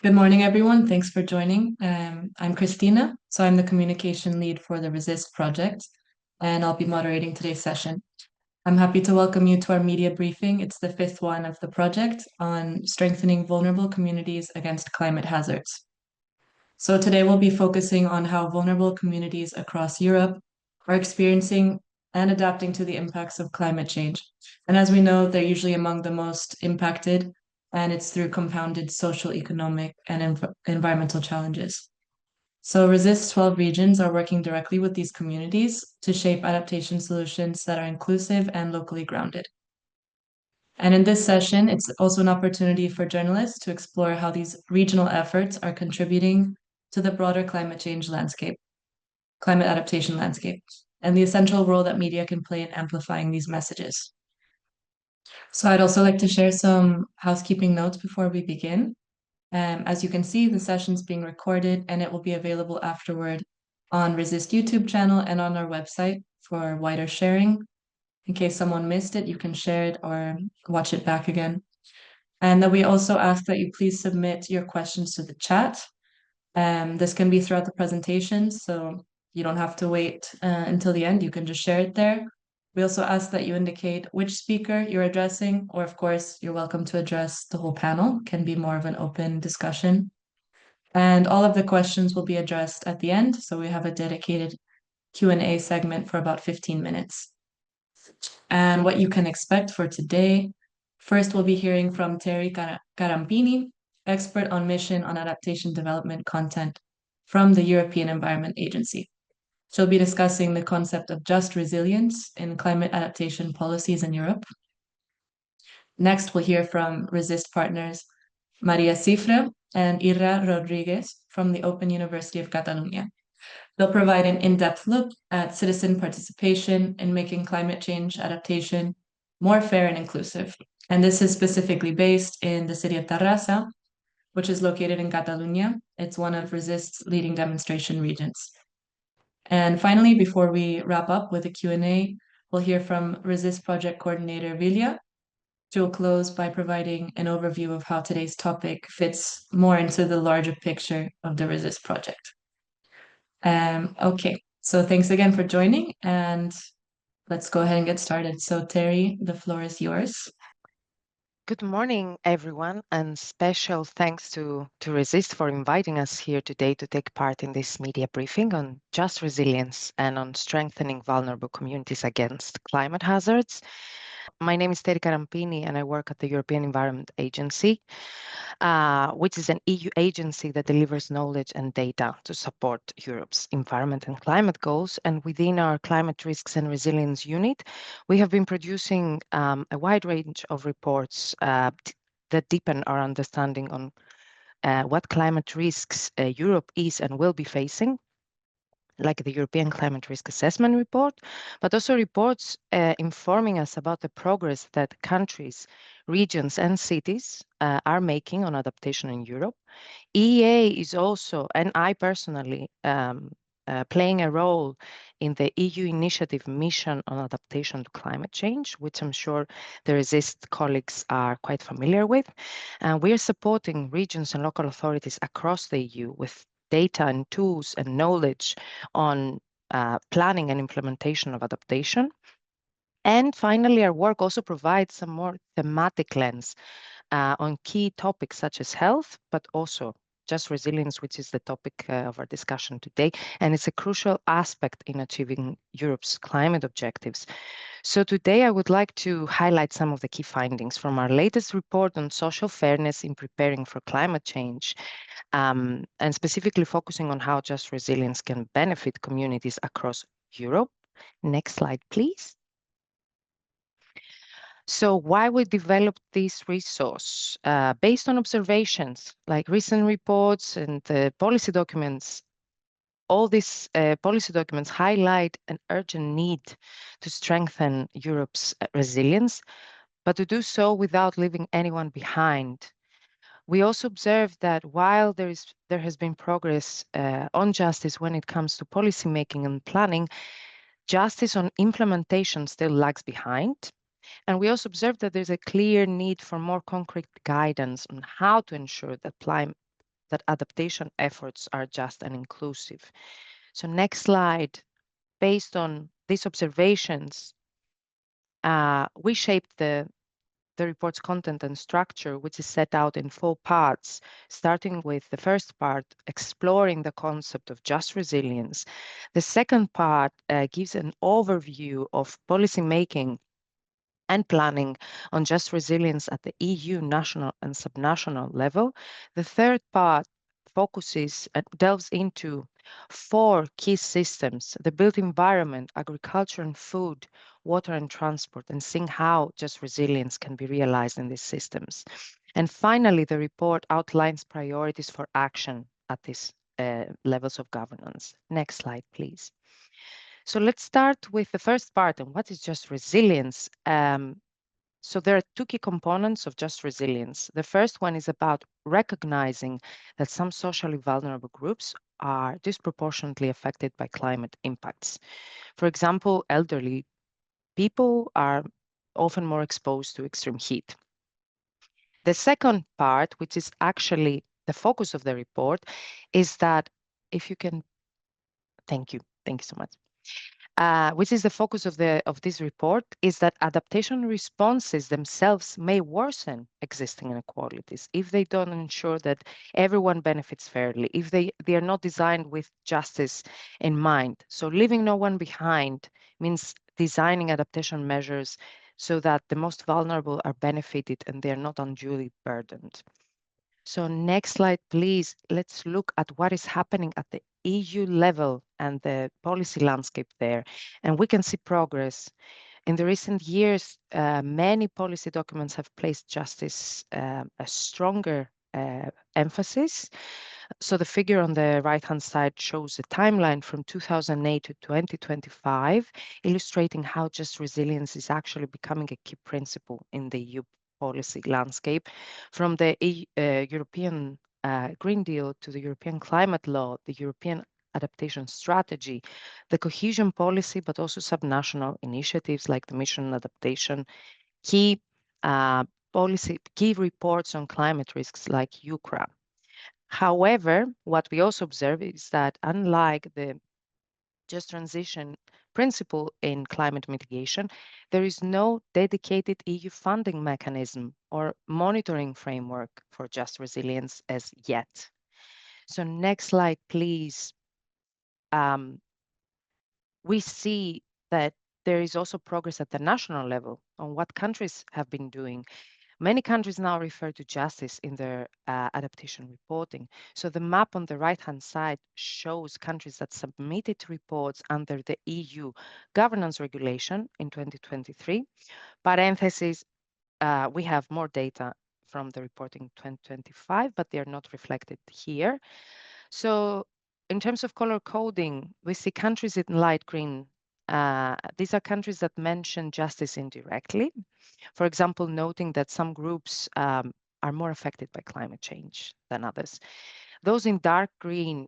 Good morning, everyone. Thanks for joining. I'm Christina, so I'm the communication lead for the Resist project, and I'll be moderating today's session. I'm happy to welcome you to our media briefing. It's the fifth one of the project on strengthening vulnerable communities against climate hazards. So today we'll be focusing on how vulnerable communities across Europe are experiencing and adapting to the impacts of climate change. And as we know, they're usually among the most impacted, and it's through compounded social, economic, and environmental challenges. So Resist 12 regions are working directly with these communities to shape adaptation solutions that are inclusive and locally grounded. And in this session, it's also an opportunity for journalists to explore how these regional efforts are contributing to the broader climate adaptation landscape, and the essential role that media can play in amplifying these messages. So I'd also like to share some housekeeping notes before we begin. As you can see, the session's being recorded and it will be available afterward on Resist YouTube channel and on our website for wider sharing. In case someone missed it, you can share it or watch it back again. And then we also ask that you please submit your questions to the chat. This can be throughout the presentation, so you don't have to wait until the end. You can just share it there. We also ask that you indicate which speaker you're addressing, or of course, you're welcome to address the whole panel. It can be more of an open discussion. And all of the questions will be addressed at the end, so we have a dedicated Q&A segment for about 15 minutes. And what you can expect for today, first we'll be hearing from Terry Karampini, expert on mission on adaptation development content from the European Environment Agency. She'll be discussing the concept of just resilience in climate adaptation policies in Europe. Next, we'll hear from Resist partners Maria Cifre and Irra Rodríguez from the Open University of Catalonia. They'll provide an in-depth look at citizen participation in making climate change adaptation more fair and inclusive. And this is specifically based in the city of Terrassa, which is located in Catalonia. It's one of Resist's leading demonstration regions. And finally, before we wrap up with a Q&A, we'll hear from Resist project coordinator Vilija. She will close by providing an overview of how today's topic fits more into the larger picture of the Resist project. Okay, so thanks again for joining, and let's go ahead and get started. So Terry, the floor is yours. Good morning, everyone, and special thanks to Resist for inviting us here today to take part in this media briefing on just resilience and on strengthening vulnerable communities against climate hazards. My name is Terry Karampini, and I work at the European Environment Agency, which is an EU agency that delivers knowledge and data to support Europe's environment and climate goals. And within our climate risks and resilience unit, we have been producing a wide range of reports that deepen our understanding on what climate risks Europe is and will be facing, like the European Climate Risk Assessment Report, but also reports informing us about the progress that countries, regions, and cities are making on adaptation in Europe. EEA is also, and I personally, playing a role in the EU initiative Mission on Adaptation to Climate Change, which I'm sure the Resist colleagues are quite familiar with. We are supporting regions and local authorities across the EU with data and tools and knowledge on planning and implementation of adaptation. And finally, our work also provides some more thematic lens on key topics such as health, but also just resilience, which is the topic of our discussion today. And it's a crucial aspect in achieving Europe's climate objectives. So today I would like to highlight some of the key findings from our latest report on social fairness in preparing for climate change, and specifically focusing on how just resilience can benefit communities across Europe. Next slide, please. So why we developed this resource? Based on observations like recent reports and policy documents, all these policy documents highlight an urgent need to strengthen Europe's resilience, but to do so without leaving anyone behind. We also observed that while there has been progress on justice when it comes to policymaking and planning, justice on implementation still lags behind. And we also observed that there's a clear need for more concrete guidance on how to ensure that that adaptation efforts are just and inclusive. So next slide. Based on these observations, we shaped the report's content and structure, which is set out in 4 parts, starting with the first part, exploring the concept of just resilience. The second part gives an overview of policy making and planning on just resilience at the EU national and subnational level. The third part focuses and delves into 4 key systems: the built environment, agriculture and food, water and transport, and seeing how just resilience can be realized in these systems. And finally, the report outlines priorities for action at these levels of governance. Next slide, please. So let's start with the first part, and what is just resilience? So there are 2 key components of just resilience. The first one is about recognizing that some socially vulnerable groups are disproportionately affected by climate impacts. For example, elderly people are often more exposed to extreme heat. The second part, which is actually the focus of the report, is that if you can, thank you so much. Which is the focus of this report, is that adaptation responses themselves may worsen existing inequalities if they don't ensure that everyone benefits fairly, if they are not designed with justice in mind. So leaving no one behind means designing adaptation measures so that the most vulnerable are benefited and they are not unduly burdened. So next slide, please. Let's look at what is happening at the EU level and the policy landscape there. And we can see progress. In the recent years, many policy documents have placed justice a stronger emphasis. So the figure on the right-hand side shows a timeline from 2008 to 2025, illustrating how just resilience is actually becoming a key principle in the EU policy landscape, from the European Green Deal to the European Climate Law, the European Adaptation Strategy, the cohesion policy, but also subnational initiatives like the Mission Adaptation, key reports on climate risks like UCRA. However, what we also observe is that unlike the just transition principle in climate mitigation, there is no dedicated EU funding mechanism or monitoring framework for just resilience as yet. So next slide, please. We see that there is also progress at the national level on what countries have been doing. Many countries now refer to justice in their adaptation reporting. So the map on the right-hand side shows countries that submitted reports under the EU governance regulation in 2023. Parentheses, we have more data from the reporting 2025, but they are not reflected here. So in terms of color coding, we see countries in light green. These are countries that mention justice indirectly. For example, noting that some groups are more affected by climate change than others. Those in dark green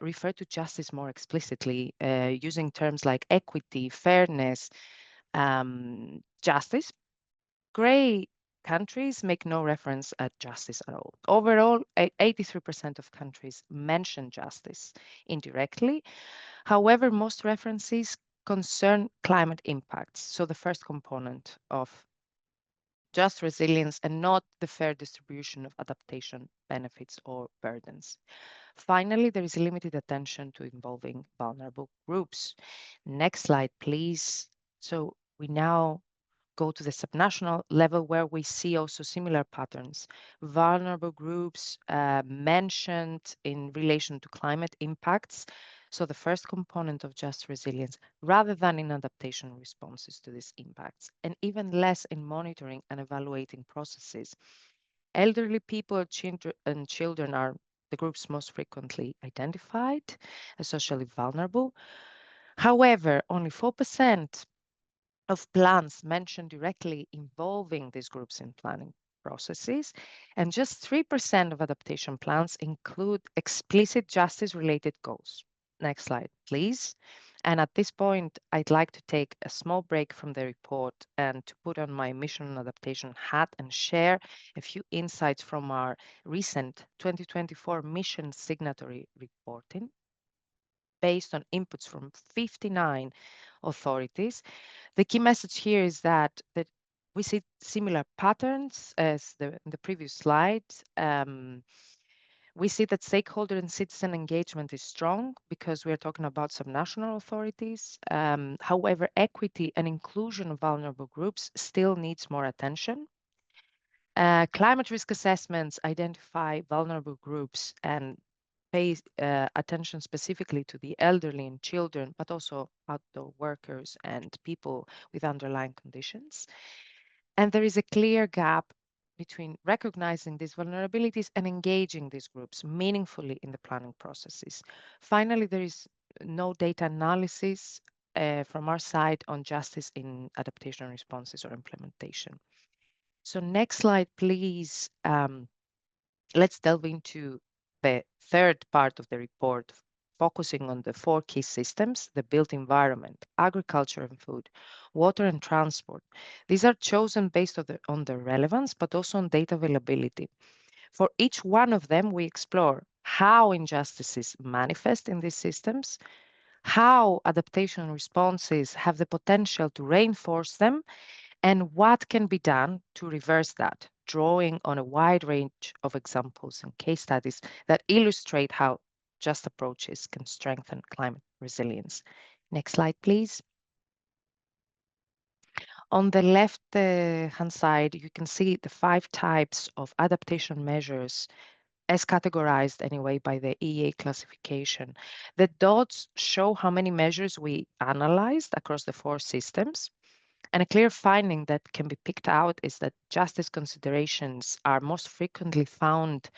refer to justice more explicitly, using terms like equity, fairness, justice. Gray countries make no reference at justice at all. Overall, 83% of countries mention justice indirectly. However, most references concern climate impacts, so the first component of just resilience and not the fair distribution of adaptation benefits or burdens. Finally, there is limited attention to involving vulnerable groups. Next slide, please. So we now go to the subnational level where we see also similar patterns. Vulnerable groups mentioned in relation to climate impacts. So the first component of just resilience, rather than in adaptation responses to these impacts, and even less in monitoring and evaluating processes. Elderly people and children are the groups most frequently identified as socially vulnerable. However, only 4% of plans mentioned directly involving these groups in planning processes, and just 3% of adaptation plans include explicit justice-related goals. Next slide, please. And at this point, I'd like to take a small break from the report and to put on my mission and adaptation hat and share a few insights from our recent 2024 mission signatory reporting based on inputs from 59 authorities. The key message here is that we see similar patterns as the previous slides. We see that stakeholder and citizen engagement is strong because we are talking about subnational authorities. However, equity and inclusion of vulnerable groups still needs more attention. Climate risk assessments identify vulnerable groups and pay attention specifically to the elderly and children, but also outdoor workers and people with underlying conditions. And there is a clear gap between recognizing these vulnerabilities and engaging these groups meaningfully in the planning processes. Finally, there is no data analysis from our side on justice in adaptation responses or implementation. So next slide, please. Let's delve into the third part of the report, focusing on the 4 key systems: the built environment, agriculture and food, water and transport. These are chosen based on their relevance, but also on data availability. For each one of them, we explore how injustices manifest in these systems, how adaptation responses have the potential to reinforce them, and what can be done to reverse that, drawing on a wide range of examples and case studies that illustrate how just approaches can strengthen climate resilience. Next slide, please. On the left hand side, you can see the 5 types of adaptation measures as categorized anyway by the EA classification. The dots show how many measures we analyzed across the 4 systems. And a clear finding that can be picked out is that justice considerations are most frequently found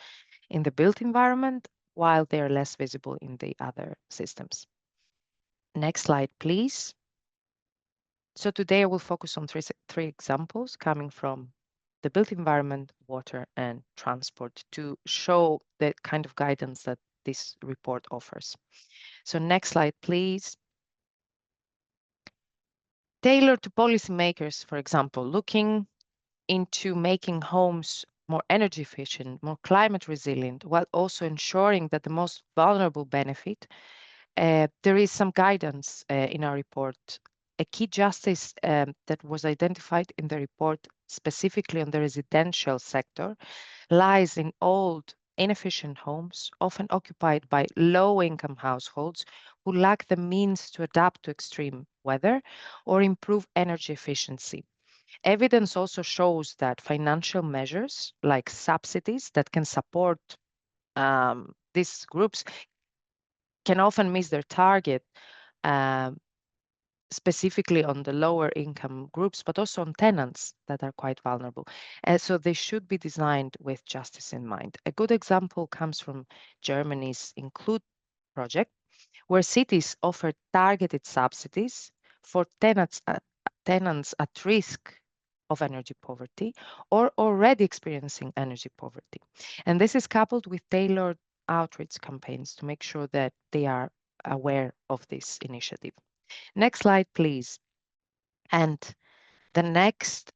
in the built environment, while they are less visible in the other systems. Next slide, please. So today I will focus on three examples coming from the built environment, water, and transport to show the kind of guidance that this report offers. So next slide, please. Tailored to policymakers, for example, looking into making homes more energy efficient, more climate resilient, while also ensuring that the most vulnerable benefit. There is some guidance in our report. A key justice that was identified in the report specifically on the residential sector lies in old, inefficient homes, often occupied by low-income households who lack the means to adapt to extreme weather or improve energy efficiency. Evidence also shows that financial measures like subsidies that can support these groups can often miss their target, specifically on the lower income groups, but also on tenants that are quite vulnerable. And so they should be designed with justice in mind. A good example comes from Germany's Include project, where cities offer targeted subsidies for tenants at risk of energy poverty or already experiencing energy poverty. And this is coupled with tailored outreach campaigns to make sure that they are aware of this initiative. Next slide, please. And the next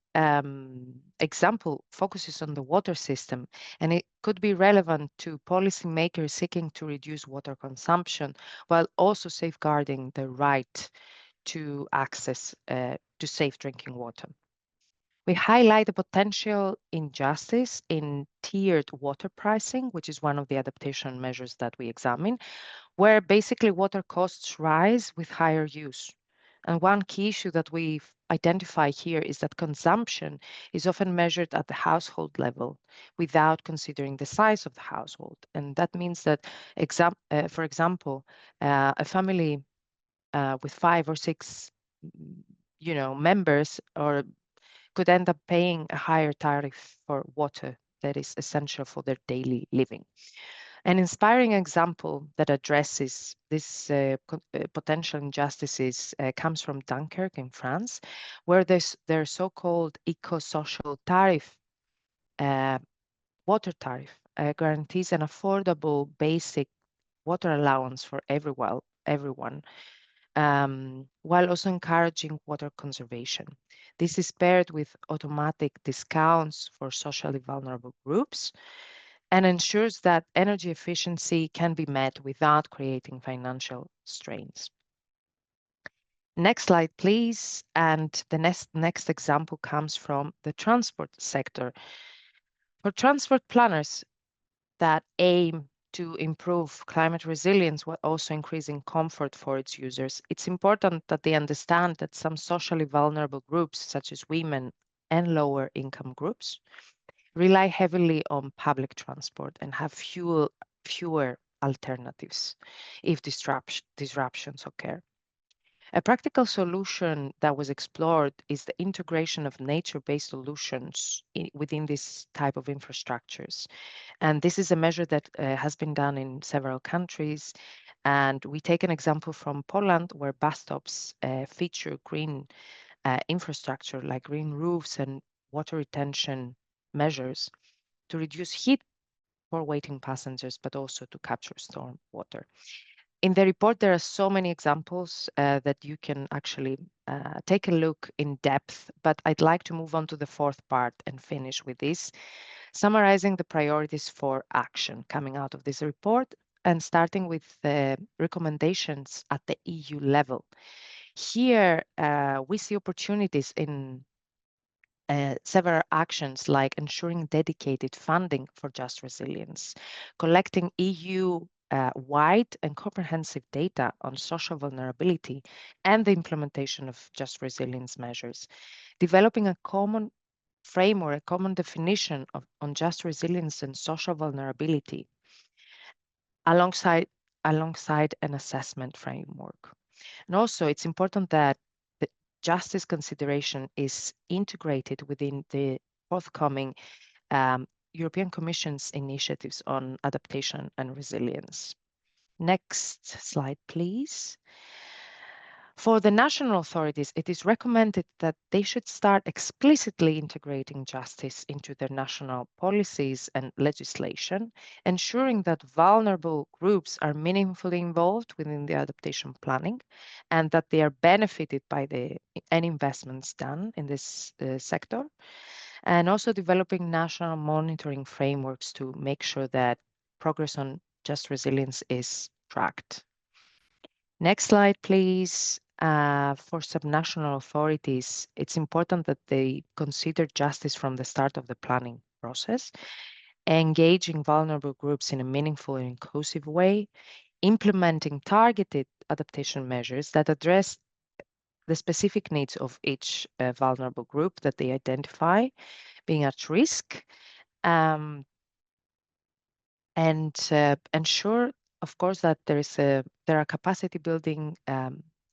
example focuses on the water system, and it could be relevant to policymakers seeking to reduce water consumption while also safeguarding the right to access to safe drinking water. We highlight the potential injustice in tiered water pricing, which is one of the adaptation measures that we examine, where basically water costs rise with higher use. And one key issue that we identify here is that consumption is often measured at the household level without considering the size of the household. And that means that, for example, a family with 5 or 6 members or could end up paying a higher tariff for water that is essential for their daily living. An inspiring example that addresses this potential injustices comes from Dunkirk in France, where their so-called eco-social tariff, water tariff, guarantees an affordable basic water allowance for everyone while also encouraging water conservation. This is paired with automatic discounts for socially vulnerable groups and ensures that energy efficiency can be met without creating financial strains. Next slide, please. And the next example comes from the transport sector. For transport planners that aim to improve climate resilience while also increasing comfort for its users, it's important that they understand that some socially vulnerable groups, such as women and lower income groups, rely heavily on public transport and have fewer alternatives if disruptions occur. A practical solution that was explored is the integration of nature-based solutions within this type of infrastructures. And this is a measure that has been done in several countries. And we take an example from Poland, where bus stops feature green infrastructure like green roofs and water retention measures to reduce heat for waiting passengers, but also to capture storm water. In the report, there are so many examples that you can actually take a look in depth, but I'd like to move on to the fourth part and finish with this, summarizing the priorities for action coming out of this report and starting with the recommendations at the EU level. Here, we see opportunities in several actions like ensuring dedicated funding for just resilience, collecting EU-wide and comprehensive data on social vulnerability and the implementation of just resilience measures, developing a common framework, a common definition on just resilience and social vulnerability, alongside an assessment framework. And also, it's important that the justice consideration is integrated within the forthcoming European Commission's initiatives on adaptation and resilience. Next slide, please. For the national authorities, it is recommended that they should start explicitly integrating justice into their national policies and legislation, ensuring that vulnerable groups are meaningfully involved within the adaptation planning and that they are benefited by any investments done in this sector, and also developing national monitoring frameworks to make sure that progress on just resilience is tracked. Next slide, please. For subnational authorities, it's important that they consider justice from the start of the planning process, engaging vulnerable groups in a meaningful and inclusive way, implementing targeted adaptation measures that address the specific needs of each vulnerable group that they identify being at risk, and ensure, of course, that there are capacity building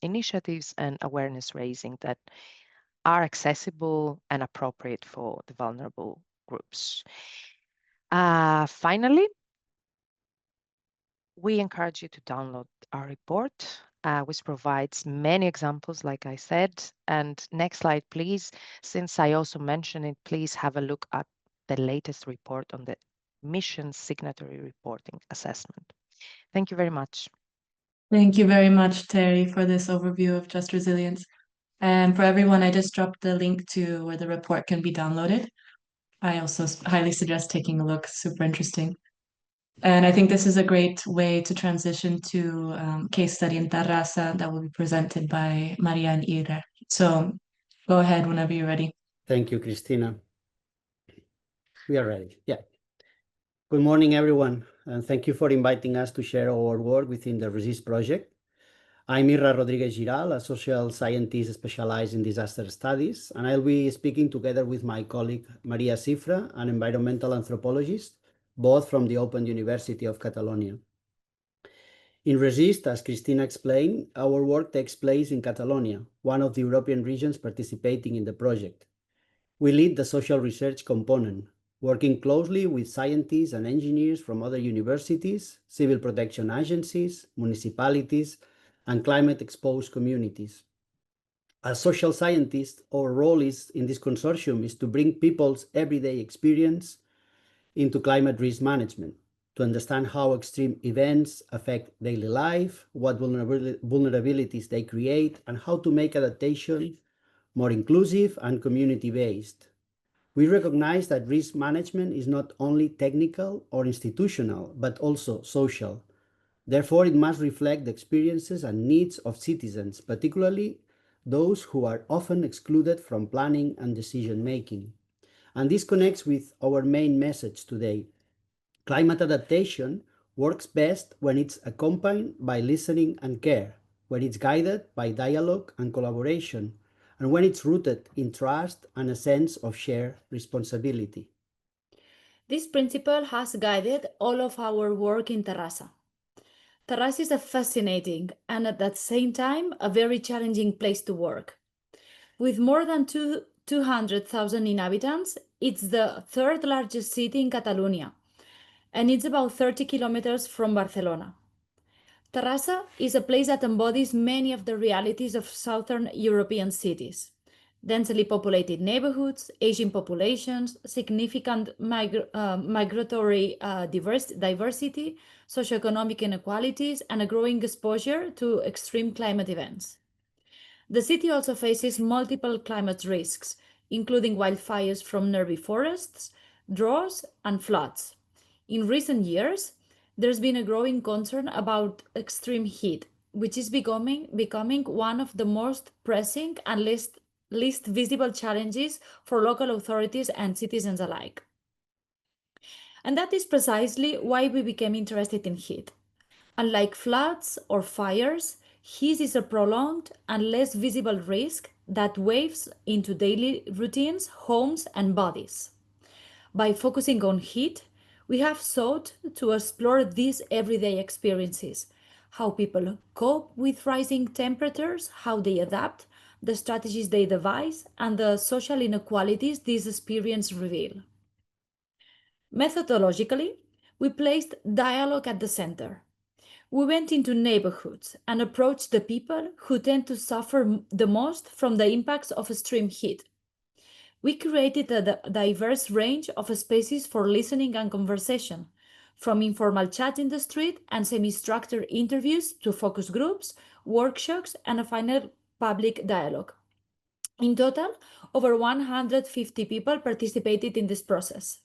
initiatives and awareness raising that are accessible and appropriate for the vulnerable groups. Finally, we encourage you to download our report, which provides many examples, like I said. And next slide, please. Since I also mentioned it, please have a look at the latest report on the mission signatory reporting assessment. Thank you very much. Thank you very much, Terry, for this overview of just resilience. And for everyone, I just dropped the link to where the report can be downloaded. I also highly suggest taking a look, super interesting. And I think this is a great way to transition to case study in Terrassa that will be presented by Maria and Irra. So go ahead whenever you're ready. Thank you, Cristina. We are ready. Yeah. Good morning, everyone, and thank you for inviting us to share our work within the RESIST project. I'm Irra Rodríguez, a social scientist specialized in disaster studies, and I'll be speaking together with my colleague Maria Cifre, an environmental anthropologist, both from the Open University of Catalonia. In RESIST, as Cristina explained, our work takes place in Catalonia, one of the European regions participating in the project. We lead the social research component, working closely with scientists and engineers from other universities, civil protection agencies, municipalities, and climate-exposed communities. As social scientists, our role in this consortium is to bring people's everyday experience into climate risk management. to understand how extreme events affect daily life, what vulnerabilities they create, and how to make adaptation more inclusive and community-based. We recognize that risk management is not only technical or institutional, but also social. Therefore, it must reflect the experiences and needs of citizens, particularly those who are often excluded from planning and decision-making. And this connects with our main message today. Climate adaptation works best when it's accompanied by listening and care, when it's guided by dialogue and collaboration, and when it's rooted in trust and a sense of shared responsibility. This principle has guided all of our work in Terrassa. Terrassa is a fascinating and at the same time a very challenging place to work. With more than 200,000 inhabitants, it's the third largest city in Catalonia, and it's about 30 kilometers from Barcelona. Terrassa is a place that embodies many of the realities of southern European cities. Densely populated neighborhoods, aging populations, significant migratory diversity, socioeconomic inequalities, and a growing exposure to extreme climate events. The city also faces multiple climate risks, including wildfires from nearby forests, droughts, and floods. In recent years, there's been a growing concern about extreme heat, which is becoming one of the most pressing and least visible challenges for local authorities and citizens alike. And that is precisely why we became interested in heat. Unlike floods or fires, heat is a prolonged and less visible risk that waves into daily routines, homes, and bodies. By focusing on heat, we have sought to explore these everyday experiences, how people cope with rising temperatures, how they adapt, the strategies they devise, and the social inequalities these experiences reveal. Methodologically, we placed dialogue at the center. We went into neighborhoods and approached the people who tend to suffer the most from the impacts of extreme heat. We created a diverse range of spaces for listening and conversation, from informal chat in the street and semi-structured interviews to focus groups, workshops, and a final public dialogue. In total, over 150 people participated in this process.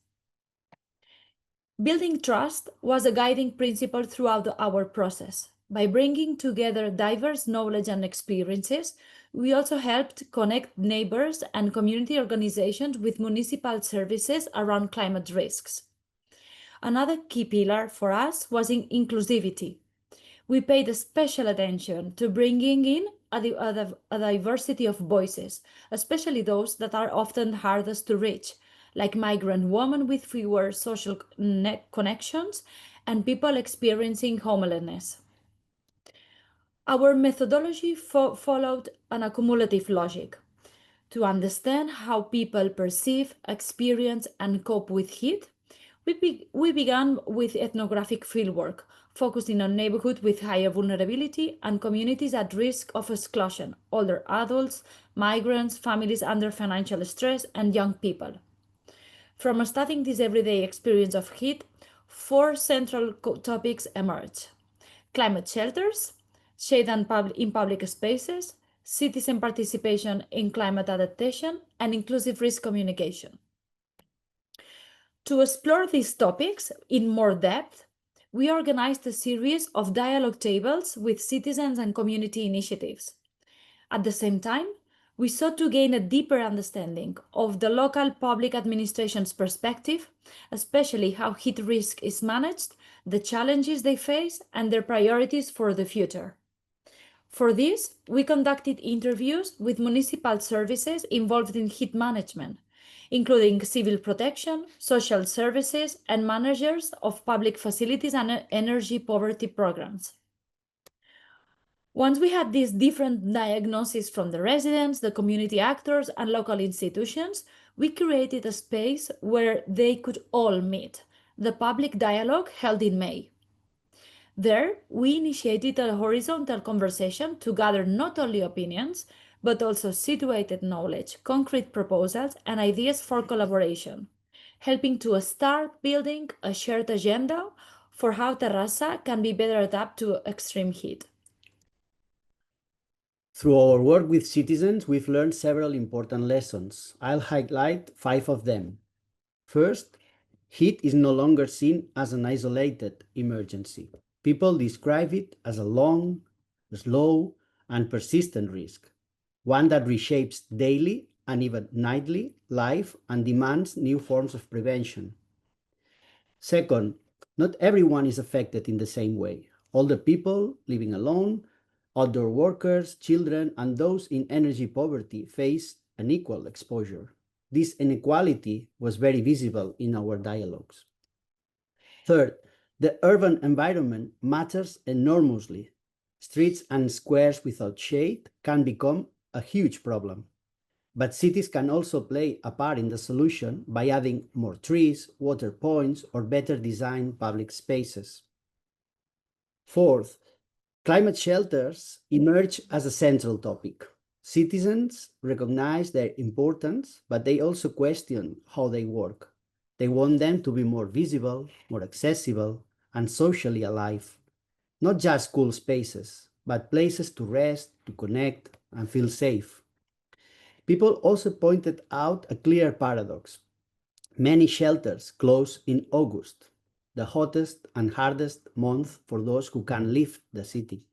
Building trust was a guiding principle throughout our process. By bringing together diverse knowledge and experiences, we also helped connect neighbors and community organizations with municipal services around climate risks. Another key pillar for us was inclusivity. We paid special attention to bringing in a diversity of voices, especially those that are often hardest to reach, like migrant women with fewer social connections and people experiencing homelessness. Our methodology followed an accumulative logic. To understand how people perceive, experience, and cope with heat, we began with ethnographic fieldwork, focusing on neighborhoods with higher vulnerability and communities at risk of exclusion, older adults, migrants, families under financial stress, and young people. From studying this everyday experience of heat, 4 central topics emerged: climate shelters, shade in public spaces, citizen participation in climate adaptation, and inclusive risk communication. To explore these topics in more depth, we organized a series of dialogue tables with citizens and community initiatives. At the same time, we sought to gain a deeper understanding of the local public administration's perspective, especially how heat risk is managed, the challenges they face, and their priorities for the future. For this, we conducted interviews with municipal services involved in heat management, including civil protection, social services, and managers of public facilities and energy poverty programs. Once we had these different diagnoses from the residents, the community actors, and local institutions, we created a space where they could all meet, the public dialogue held in May. There, we initiated a horizontal conversation to gather not only opinions, but also situated knowledge, concrete proposals, and ideas for collaboration, helping to start building a shared agenda for how terraza can be better adapted to extreme heat. Through our work with citizens, we've learned several important lessons. I'll highlight 5 of them. First, heat is no longer seen as an isolated emergency. People describe it as a long, slow, and persistent risk, one that reshapes daily and even nightly life and demands new forms of prevention. Second, not everyone is affected in the same way. Older people living alone, outdoor workers, children, and those in energy poverty face unequal exposure. This inequality was very visible in our dialogues. Third, the urban environment matters enormously. Streets and squares without shade can become a huge problem. But cities can also play a part in the solution by adding more trees, water points, or better designed public spaces. Fourth, climate shelters emerge as a central topic. Citizens recognize their importance, but they also question how they work. They want them to be more visible, more accessible, and socially alive. Not just cool spaces, but places to rest, to connect, and feel safe. People also pointed out a clear paradox. Many shelters close in August, the hottest and hardest month for those who can leave the city.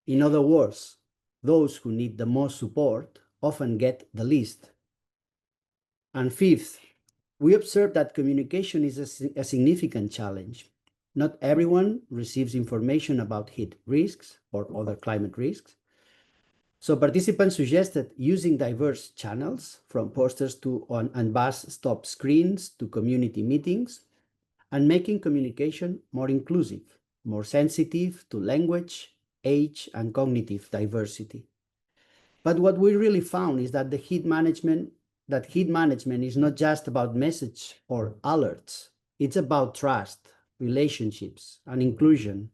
In other words, those who need the most support often get the least. And fifth, we observe that communication is a significant challenge. Not everyone receives information about heat risks or other climate risks. So participants suggested using diverse channels, from posters and bus stop screens to community meetings, and making communication more inclusive, more sensitive to language, age, and cognitive diversity. But what we really found is that heat management is not just about message or alerts. It's about trust, relationships, and inclusion,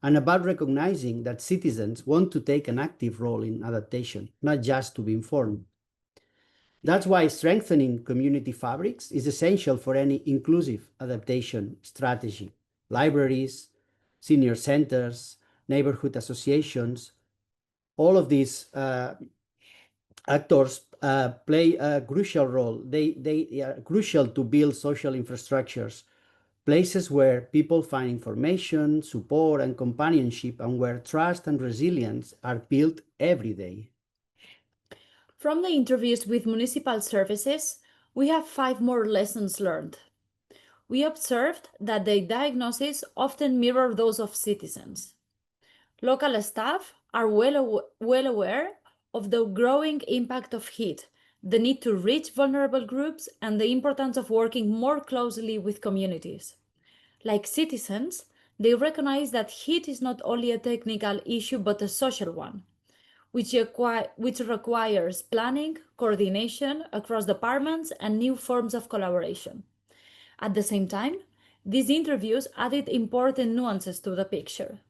and about recognizing that citizens want to take an active role in adaptation, not just to be informed. That's why strengthening community fabrics is essential for any inclusive adaptation strategy. Libraries, senior centers, neighborhood associations, all of these actors play a crucial role. They are crucial to build social infrastructures, places where people find information, support, and companionship, and where trust and resilience are built every day. From the interviews with municipal services, we have 5 more lessons learned. We observed that the diagnoses often mirror those of citizens. Local staff are well aware of the growing impact of heat, the need to reach vulnerable groups, and the importance of working more closely with communities. Like citizens, they recognize that heat is not only a technical issue but a social one, which requires planning, coordination across departments, and new forms of collaboration. At the same time, these interviews added important nuances to the picture.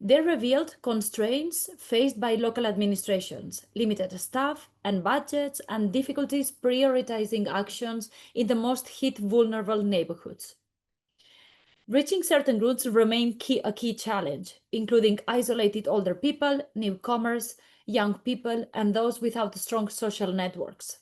They revealed constraints faced by local administrations, limited staff and budgets, and difficulties prioritizing actions in the most heat-vulnerable neighborhoods. Reaching certain groups remained a key challenge, including isolated older people, newcomers, young people, and those without strong social networks.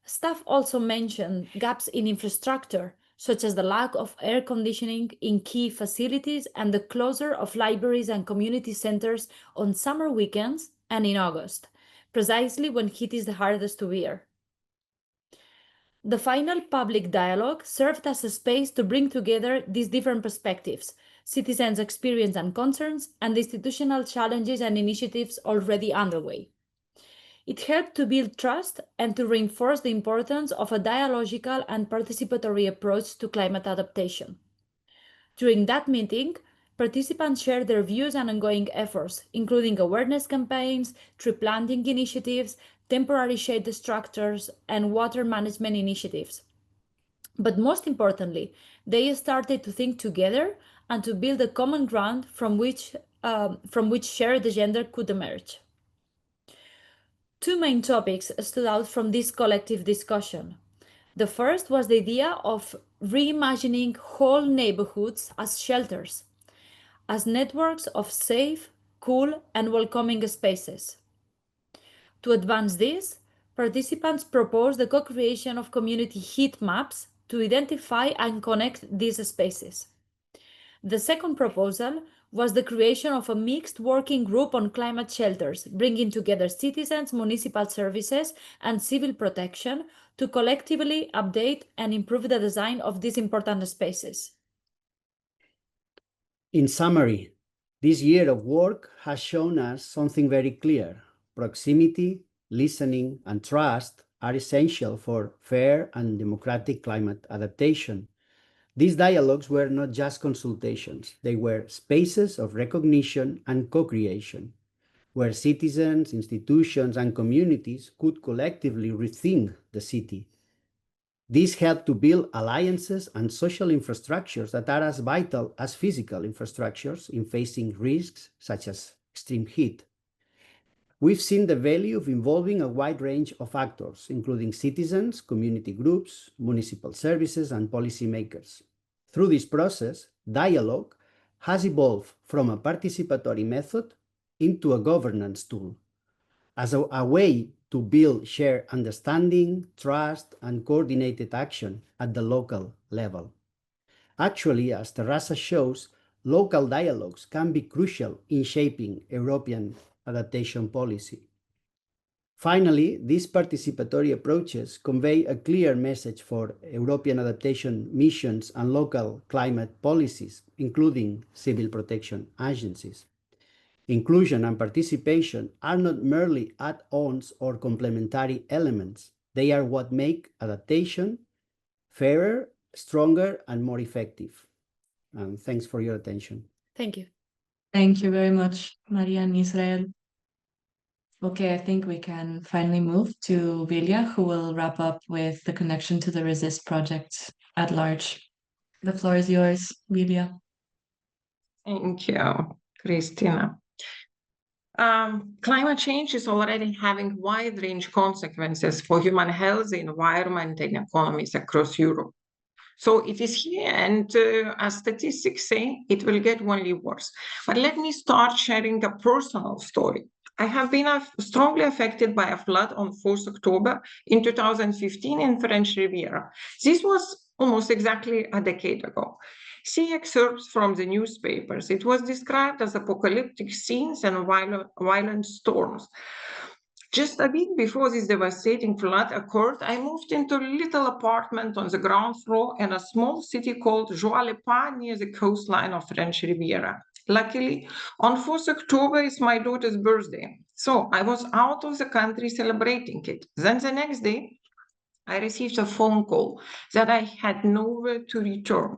Staff also mentioned gaps in infrastructure, such as the lack of air conditioning in key facilities and the closure of libraries and community centers on summer weekends and in August, precisely when heat is the hardest to bear. The final public dialogue served as a space to bring together these different perspectives, citizens' experience and concerns, and the institutional challenges and initiatives already underway. It helped to build trust and to reinforce the importance of a dialogical and participatory approach to climate adaptation. During that meeting, participants shared their views and ongoing efforts, including awareness campaigns, tree planting initiatives, temporary shade structures, and water management initiatives. But most importantly, they started to think together and to build a common ground from which shared agenda could emerge. 2 main topics stood out from this collective discussion: The first was the idea of reimagining whole neighborhoods as shelters, as networks of safe, cool, and welcoming spaces. To advance this, participants proposed the co-creation of community heat maps to identify and connect these spaces. The second proposal was the creation of a mixed working group on climate shelters, bringing together citizens, municipal services, and civil protection to collectively update and improve the design of these important spaces. In summary, this year of work has shown us something very clear. Proximity, listening, and trust are essential for fair and democratic climate adaptation. These dialogues were not just consultations, they were spaces of recognition and co-creation, where citizens, institutions, and communities could collectively rethink the city. This helped to build alliances and social infrastructures that are as vital as physical infrastructures in facing risks such as extreme heat. We've seen the value of involving a wide range of actors, including citizens, community groups, municipal services, and policymakers. Through this process, dialogue has evolved from a participatory method into a governance tool, as a way to build shared understanding, trust, and coordinated action at the local level. Actually, as Terrassa shows, local dialogues can be crucial in shaping European adaptation policy. Finally, these participatory approaches convey a clear message for European adaptation missions and local climate policies, including civil protection agencies. Inclusion and participation are not merely add-ons or complementary elements. They are what make adaptation fairer, stronger, and more effective. And thanks for your attention. Thank you. Thank you very much, Maria and Israel. Okay, I think we can finally move to Vilija, who will wrap up with the connection to the Resist project at large. The floor is yours, Vilija. Thank you, Christina. Climate change is already having wide-range consequences for human health, the environment, and economies across Europe. So it is here, and as statistics say, it will get only worse. But let me start sharing a personal story. I have been strongly affected by a flood on 4th October in 2015 in French Riviera. This was almost exactly a decade ago. See excerpts from the newspapers. It was described as apocalyptic scenes and violent storms. Just a week before this devastating flood occurred, I moved into a little apartment on the ground floor in a small city called Juan-les-Pins near the coastline of French Riviera. Luckily, on 4th October is my daughter's birthday, so I was out of the country celebrating it. Then the next day, I received a phone call that I had nowhere to return.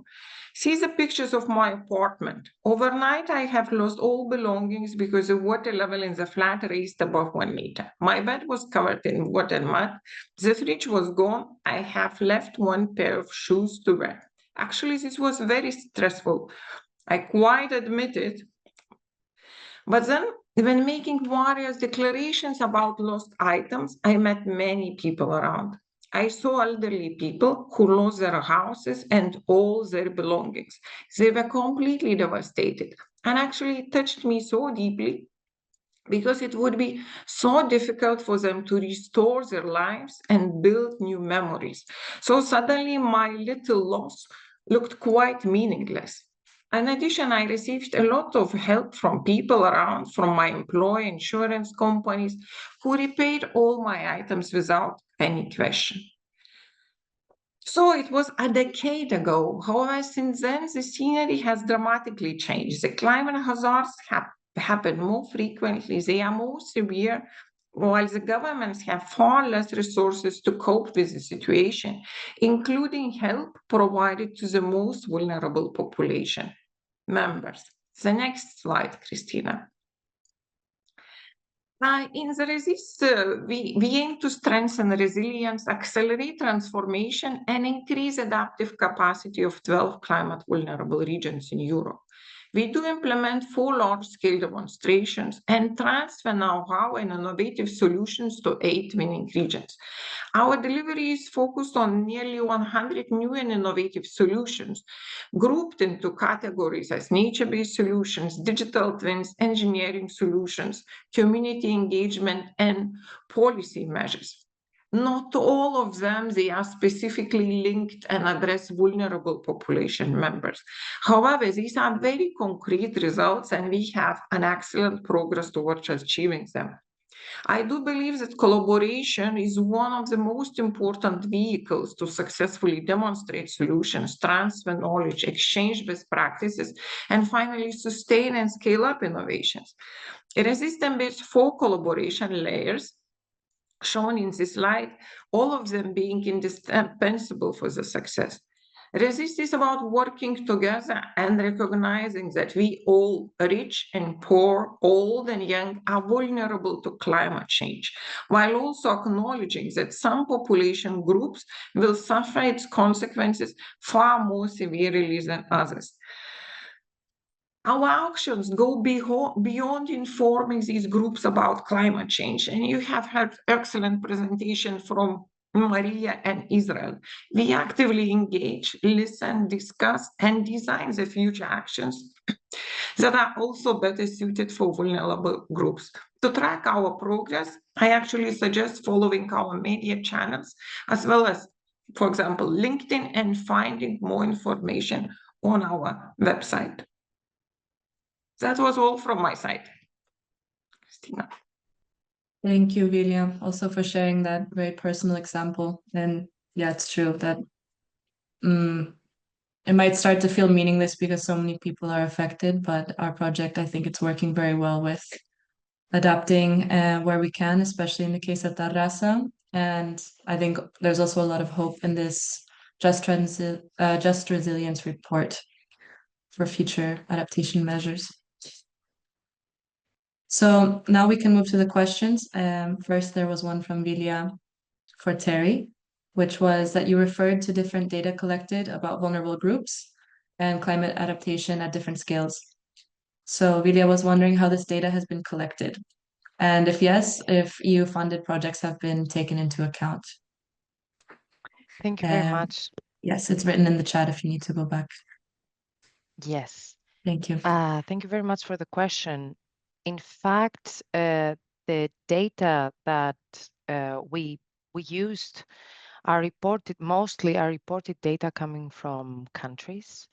See the pictures of my apartment. Overnight, I have lost all belongings because the water level in the flat raised above 1 meter. My bed was covered in water and mud. The fridge was gone. I have left one pair of shoes to wear. Actually, this was very stressful. I quite admit it. But then, when making various declarations about lost items, I met many people around. I saw elderly people who lost their houses and all their belongings. They were completely devastated. And actually, it touched me so deeply because it would be so difficult for them to restore their lives and build new memories. So suddenly, my little loss looked quite meaningless. In addition, I received a lot of help from people around, from my employer, insurance companies, who repaid all my items without any question. So it was a decade ago. However, since then, the scenery has dramatically changed. The climate hazards have happened more frequently. They are more severe, while the governments have far less resources to cope with the situation, including help provided to the most vulnerable population members. The next slide, Christina. In the Resist, we aim to strengthen resilience, accelerate transformation, and increase adaptive capacity of 12 climate vulnerable regions in Europe. We do implement full large-scale demonstrations and transfer know-how and innovative solutions to 8 winning regions. Our delivery is focused on nearly 100 new and innovative solutions, grouped into categories as nature-based solutions, digital twins, engineering solutions, community engagement, and policy measures. Not all of them, they are specifically linked and address vulnerable population members. However, these are very concrete results and we have an excellent progress towards achieving them. I do believe that collaboration is one of the most important vehicles to successfully demonstrate solutions, transfer knowledge, exchange best practices, and finally sustain and scale up innovations. Resist embeds 4 collaboration layers shown in this slide, all of them being indispensable for the success. Resist is about working together and recognizing that we all, rich and poor, old and young, are vulnerable to climate change, while also acknowledging that some population groups will suffer its consequences far more severely than others. Our actions go beyond informing these groups about climate change, and you have had excellent presentation from Maria and Israel. We actively engage, listen, discuss, and design the future actions that are also better suited for vulnerable groups. To track our progress, I actually suggest following our media channels, as well as, for example, LinkedIn, and finding more information on our website. That was all from my side. Christina. Thank you, Vilija, also for sharing that very personal example. And yeah, it's true that it might start to feel meaningless because so many people are affected, but our project, I think it's working very well with adapting where we can, especially in the case of Terrassa. And I think there's also a lot of hope in this Just Resilience report for future adaptation measures. So now we can move to the questions. First, there was one from Vilija for Terry, which was that you referred to different data collected about vulnerable groups and climate adaptation at different scales. So Vilija was wondering how this data has been collected, and if yes, if EU-funded projects have been taken into account. Thank you very much. Yes, it's written in the chat if you need to go back. Yes. Thank you. Thank you very much for the question. In fact, the data that we used are reported data coming from countries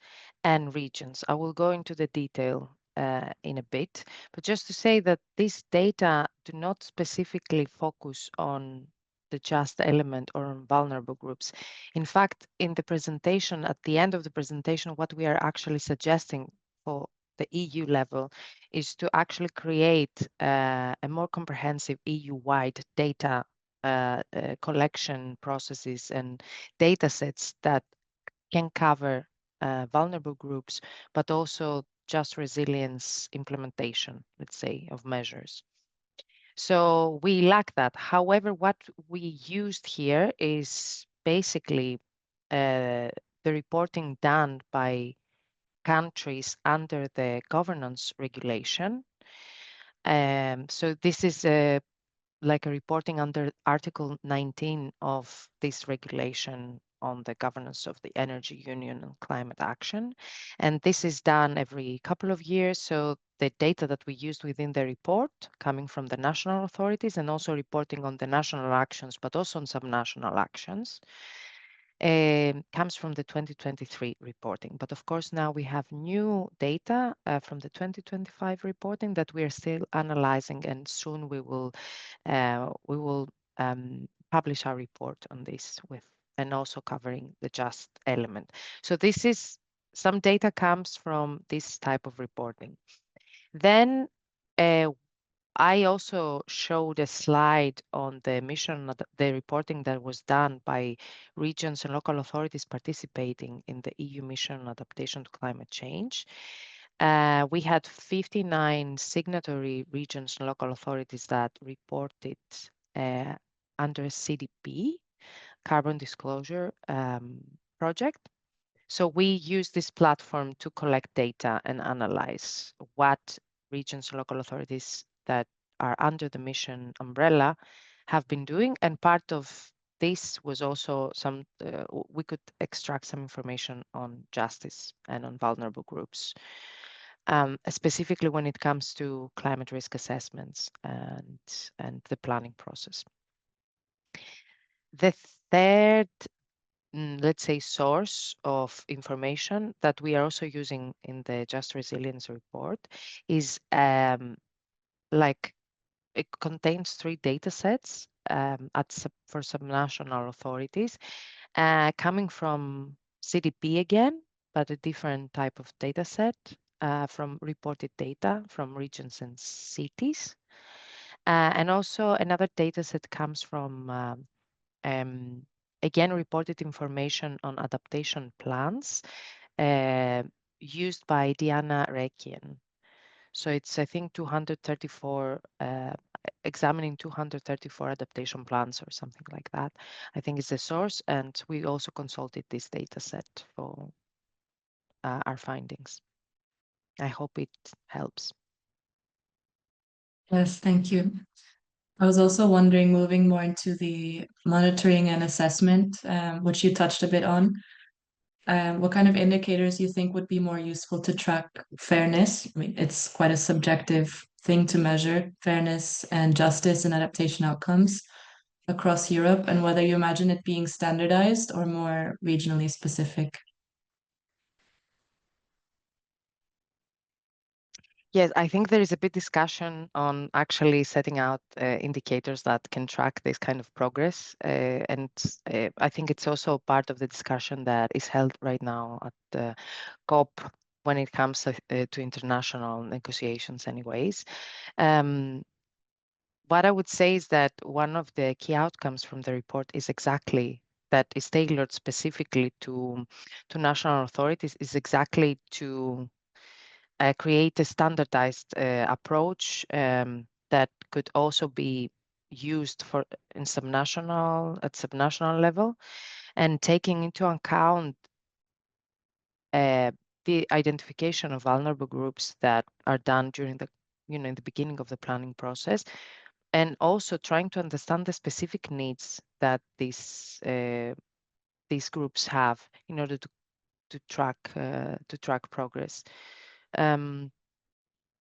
and regions. I will go into the detail in a bit, but just to say that this data do not specifically focus on the just element or on vulnerable groups. In fact, in the presentation, at the end of the presentation, what we are actually suggesting for the EU level is to actually create a more comprehensive EU-wide data collection processes and data sets that can cover vulnerable groups, but also just resilience implementation, let's say, of measures. So we lack that. However, what we used here is basically the reporting done by countries under the governance regulation. So this is like a reporting under Article 19 of this regulation on the governance of the energy union and climate action. And this is done every couple of years. So the data that we used within the report coming from the national authorities and also reporting on the national actions, but also on some national actions, comes from the 2023 reporting. But of course, now we have new data from the 2025 reporting that we are still analyzing, and soon we will publish our report on this and also covering the just element. So this is some data comes from this type of reporting. Then I also showed a slide on the the reporting that was done by regions and local authorities participating in the EU mission on adaptation to climate change. We had 59 signatory regions and local authorities that reported under CDP, Carbon Disclosure Project. So we use this platform to collect data and analyze what regions and local authorities that are under the mission umbrella have been doing. And part of this was also we could extract some information on justice and on vulnerable groups, specifically when it comes to climate risk assessments and the planning process. The third, let's say, source of information that we are also using in the Just Resilience report is it contains 3 data sets for subnational authorities, coming from CDP again, but a different type of data set from reported data from regions and cities. And also another data set comes from again, reported information on adaptation plans used by Diana Rekien. So it's, I think, 234, examining 234 adaptation plans or something like that. I think it's the source, and we also consulted this data set for our findings. I hope it helps. Yes, thank you. I was also wondering, moving more into the monitoring and assessment, which you touched a bit on, what kind of indicators you think would be more useful to track fairness? I mean, it's quite a subjective thing to measure fairness and justice and adaptation outcomes across Europe, and whether you imagine it being standardized or more regionally specific. Yes, I think there is a bit discussion on actually setting out indicators that can track this kind of progress. And I think it's also part of the discussion that is held right now at the COP when it comes to international negotiations anyways. What I would say is that one of the key outcomes from the report is exactly that is tailored specifically to national authorities, is exactly to create a standardized approach that could also be used at subnational level, and taking into account the identification of vulnerable groups that are done during the in the beginning of the planning process, and also trying to understand the specific needs that these groups have in order to track progress. And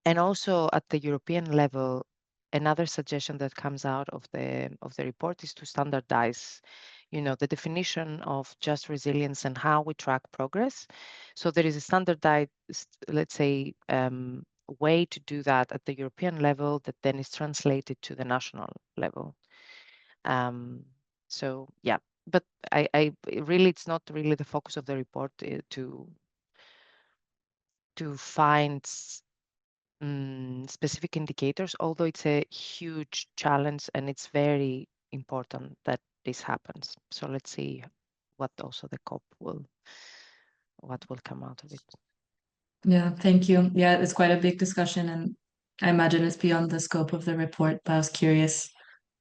also at the European level, another suggestion that comes out of the report is to standardize, the definition of just resilience and how we track progress. So there is a standardized, let's say, way to do that at the European level that then is translated to the national level. So yeah, but I really, it's not really the focus of the report to find specific indicators, although it's a huge challenge and it's very important that this happens. So let's see what also the COP what will come out of it. Yeah, thank you. Yeah, it's quite a big discussion, and I imagine it's beyond the scope of the report, but I was curious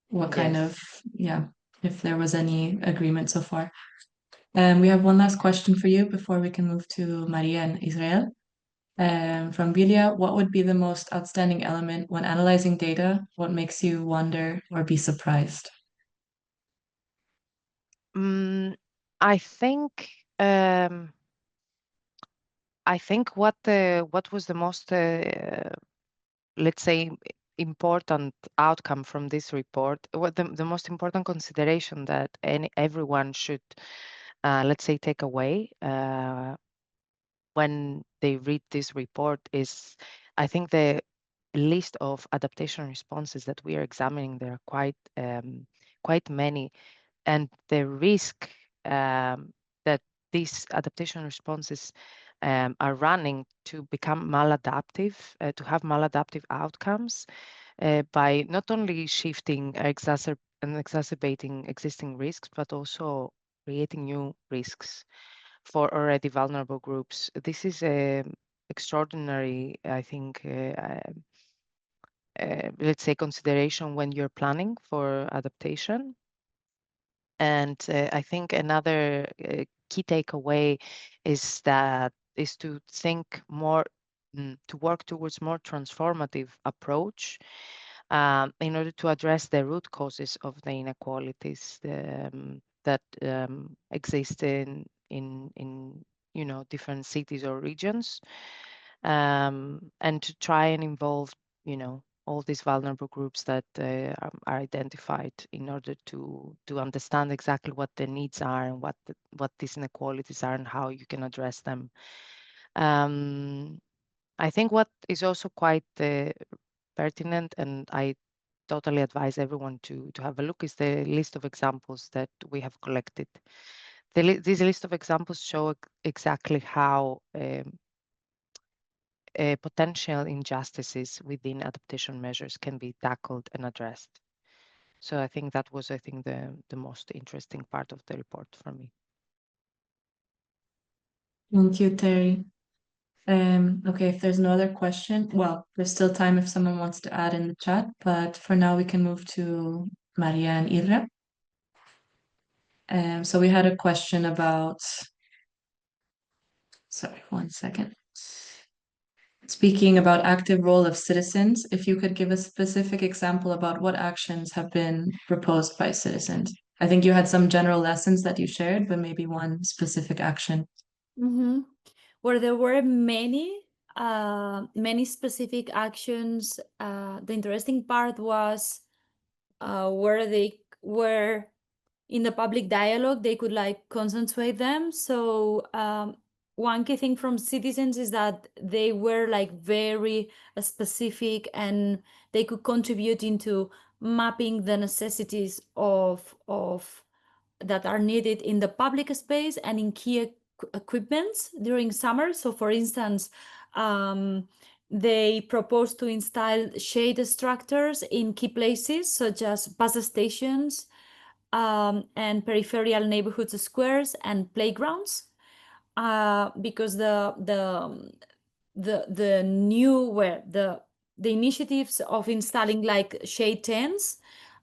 what kind of, if there was any agreement so far. We have one last question for you before we can move to Maria and Israel. From Vilija, what would be the most outstanding element when analyzing data? What makes you wonder or be surprised? I think what was the most let's say important outcome from this report, what the most important consideration that everyone should let's say take away when they read this report is, I think the list of adaptation responses that we are examining, there are quite many, and the risk that these adaptation responses are running to become maladaptive, to have maladaptive outcomes by not only shifting and exacerbating existing risks, but also creating new risks for already vulnerable groups. This is a extraordinary, I think, let's say, consideration when you're planning for adaptation. And I think another key takeaway is to think more, to work towards more transformative approach in order to address the root causes of the inequalities that exist in different cities or regions, and to try and involve all these vulnerable groups that are identified in order to understand exactly what their needs are and what these inequalities are and how you can address them. I think what is also quite pertinent, and I totally advise everyone to have a look, is the list of examples that we have collected. This list of examples show exactly how potential injustices within adaptation measures can be tackled and addressed. So I think that was, the most interesting part of the report for me. Thank you, Terry. Okay, if there's no other question, well, there's still time if someone wants to add in the chat, but for now we can move to Maria and Irra. So we had a question about, sorry, 1 second. Speaking about active role of citizens, if you could give a specific example about what actions have been proposed by citizens. I think you had some general lessons that you shared, but maybe one specific action. Where there were many specific actions. The interesting part was where they were in the public dialogue, they could like concentrate them. So one key thing from citizens is that they were like very specific, and they could contribute into mapping the necessities of that are needed in the public space and in key equipments during summer. So for instance, they proposed to install shade structures in key places such as bus stations, and peripheral neighborhood squares and playgrounds, because the initiatives of installing like shade tents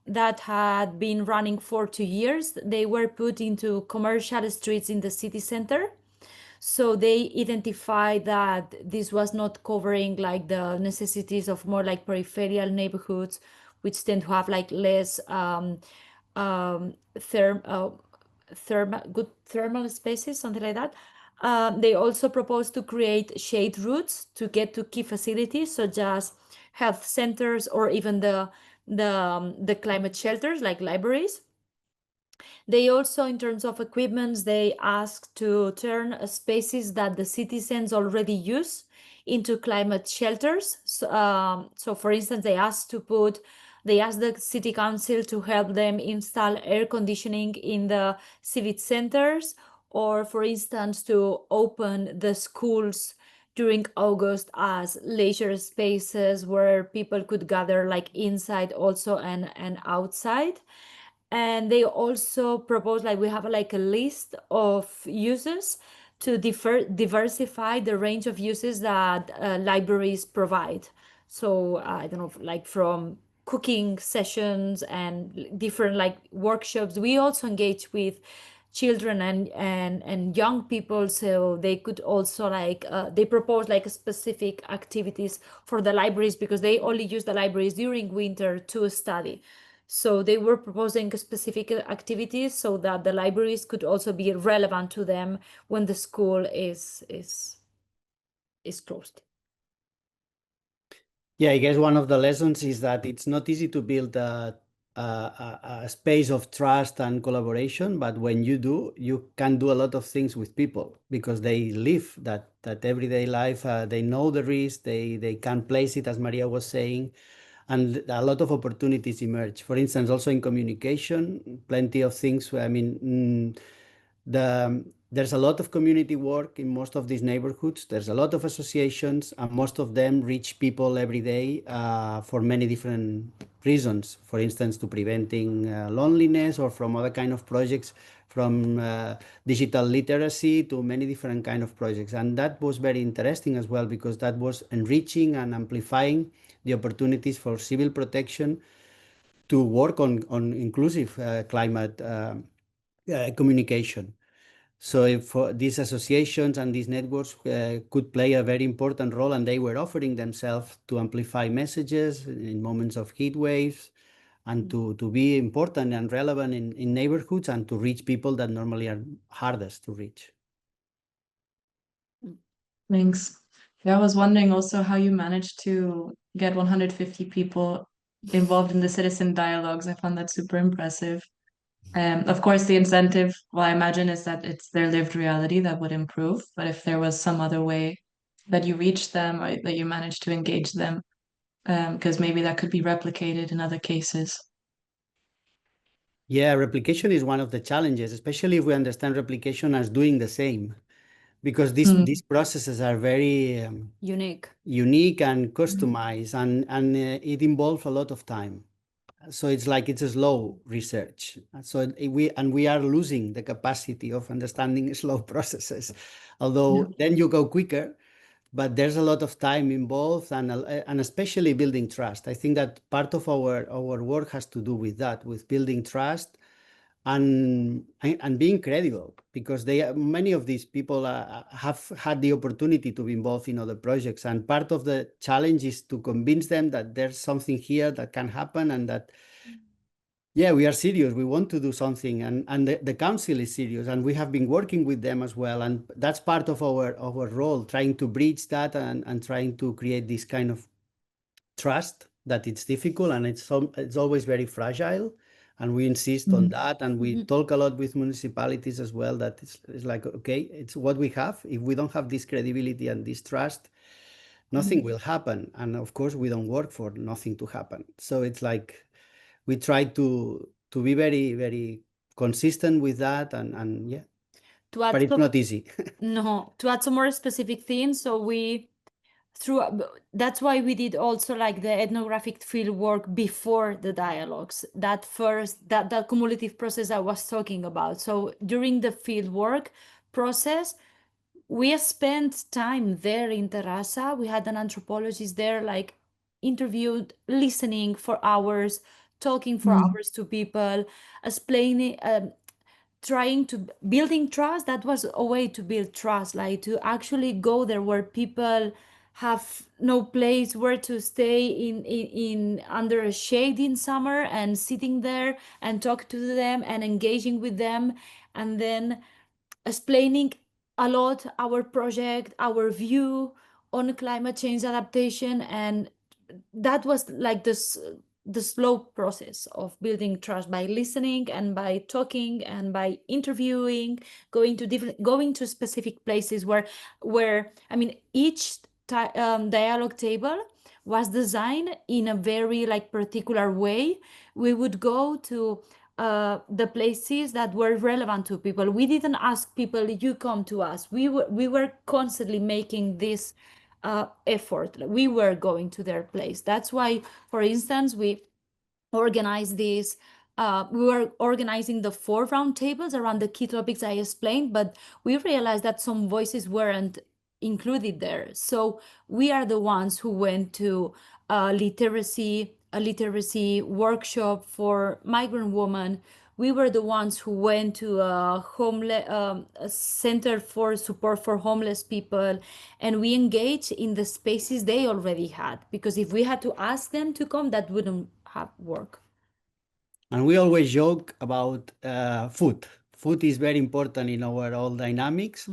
that had been running for 2 years, they were put into commercial streets in the city center. So they identified that this was not covering like the necessities of more like peripheral neighborhoods, which tend to have like less good thermal spaces, something like that. They also proposed to create shade routes to get to key facilities such as health centers or even the climate shelters like libraries. They also, in terms of equipments, they asked to turn spaces that the citizens already use into climate shelters. So for instance, they asked the city council to help them install air conditioning in the civic centers, or for instance, to open the schools during August as leisure spaces where people could gather like inside also and outside. And they also propose, like, we have like a list of uses to diversify the range of uses that libraries provide. So I don't know, like from cooking sessions and different like workshops. We also engage with children and young people, so they could also like they propose like specific activities for the libraries, because they only use the libraries during winter to study. So they were proposing specific activities so that the libraries could also be relevant to them when the school is closed. Yeah, I guess one of the lessons is that it's not easy to build a space of trust and collaboration, but when you do, you can do a lot of things with people because they live that everyday life. They know the risk, they can place it, as Maria was saying, and a lot of opportunities emerge. For instance, also in communication, plenty of things. I mean, there's a lot of community work in most of these neighborhoods. There's a lot of associations, and most of them reach people every day for many different reasons. For instance, to preventing loneliness, or from other kind of projects, from digital literacy to many different kind of projects. And that was very interesting as well, because that was enriching and amplifying the opportunities for civil protection to work on inclusive climate communication. So if these associations and these networks could play a very important role, and they were offering themselves to amplify messages in moments of heat waves, and to be important and relevant in neighborhoods, and to reach people that normally are hardest to reach. Thanks. Yeah, I was wondering also how you managed to get 150 people involved in the citizen dialogues. I found that super impressive. Of course, the incentive, well, I imagine, is that it's their lived reality that would improve. But if there was some other way that you reached them or that you managed to engage them, because maybe that could be replicated in other cases. Yeah, replication is one of the challenges, especially if we understand replication as doing the same, because these processes are very unique and customized, and it involves a lot of time. So it's like it's a slow research. So we are losing the capacity of understanding slow processes, although then you go quicker. But there's a lot of time involved, and especially building trust. I think that part of our work has to do with that, with building trust and being credible, because many of these people have had the opportunity to be involved in other projects, and part of the challenge is to convince them that there's something here that can happen, and that yeah, we are serious. We want to do something, and the council is serious, and we have been working with them as well. And that's part of our role, trying to bridge that and trying to create this kind of trust that it's difficult, and it's always very fragile. And we insist on that, and we talk a lot with municipalities as well, that it's like, okay, it's what we have. If we don't have this credibility and this trust, nothing will happen. And of course, we don't work for nothing to happen. So it's like, we try to be very, very consistent with that, and yeah, but it's not easy. No, to add some more specific things, so that's why we did also like the ethnographic field work before the dialogues, that cumulative process I was talking about. So during the field work process, we spent time there in Terrassa. We had an anthropologist there, like interviewed, listening for hours, talking for hours to people, explaining, trying to building trust. That was a way to build trust, like to actually go there where people have no place where to stay in under a shade in summer, and sitting there and talk to them and engaging with them, and then explaining a lot our project, our view on climate change adaptation. And that was like the slow process of building trust, by listening and by talking and by interviewing, going to specific places where I mean, each dialogue table was designed in a very like particular way. We would go to the places that were relevant to people. We didn't ask people, you come to us. We were constantly making this effort. We were going to their place. That's why, for instance, we organized this. We were organizing the 4 round tables around the key topics I explained, but we realized that some voices weren't included there. So we are the ones who went to a literacy workshop for migrant women. We were the ones who went to a center for support for homeless people, and we engaged in the spaces they already had, because if we had to ask them to come, that wouldn't have worked. And we always joke about food. Food is very important in our all dynamics.